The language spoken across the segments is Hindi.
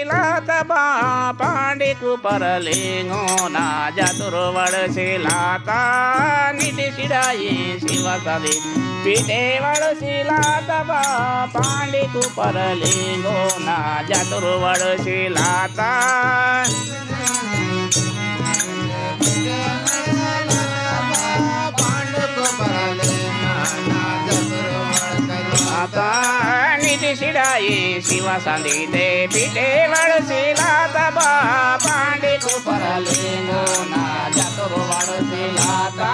लाता पांडे कुपर लेंगो ना जातुर वड़से लाता निधि सिड़ाई शिवा सदे पीठे वड़से लाता पांडे कुपर लेंगो ना जातुर वड़से लाता निधि सिड़ाई शिवा संदी ते पीठे वड़से लाता पांडे कुपर लेंगो ना जातुर वड़से लाता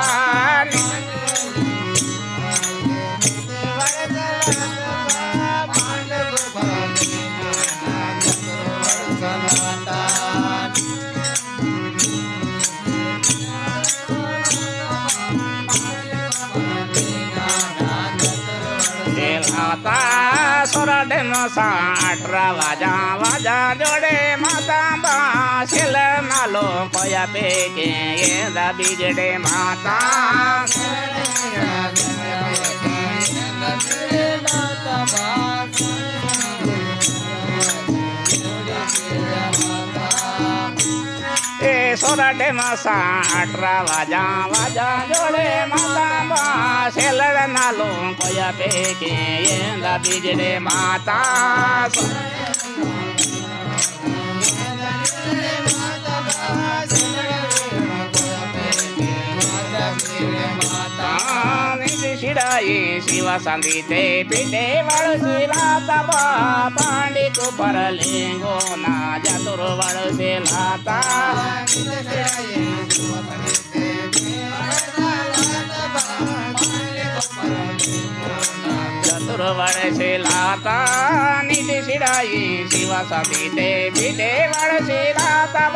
सोराडे मसा 18 वाजा जोड़े माता बाशेल नालो कोया पेके ये दा बिगड़े माता सोराडे मसा 18 वाजा जोड़े माता बाशेल नालो कोया पेके ये दा बिगड़े माता सिड़ाई शिवा संदी ते पीठे वड़से लाता पांडे कुपर लेंगो ना जातुर वड़से लाता जातुर वड़से लाता निधि सिड़ाई शिवा संदी ते पीठे वड़से लाता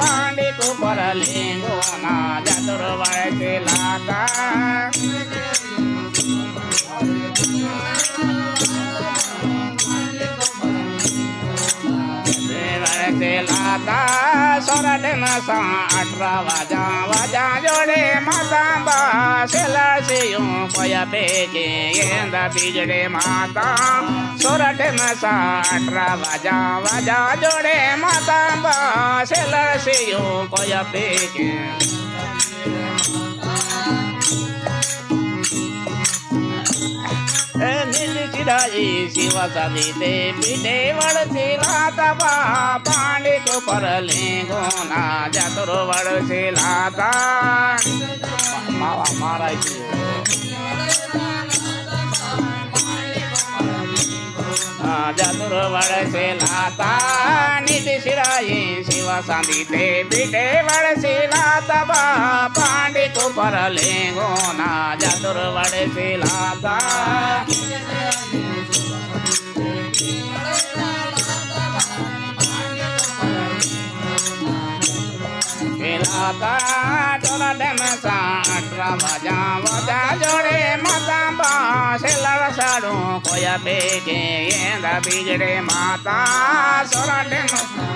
पांडे कुपर लेंगो ना जातुर वड़से लाता लाता सोराडे मसा 18 वाजा जोड़े माता बाशेल सेयों कोया पेके ये दा बिगड़े माता सोराडे मसा 18 वाजा जोड़े माता बाशेल सेयों कोया पेके निधि सिड़ाई शिवा संदी ते पीठे वड़से लाता पांडे कुपर लेंगो ना जातुर वड़से लाता मारा जातुर वड़से लाता निधि सिड़ाई शिवा संदी ते पीठे वड़से लाता पांडे कुपर लेंगो ना जातुर वड़से लाता लाता सोराडे मसा 18 वाजा जोड़े माता बाशेल साड़ू कोया पेके ये दा बिगड़े माता सोराडे मसा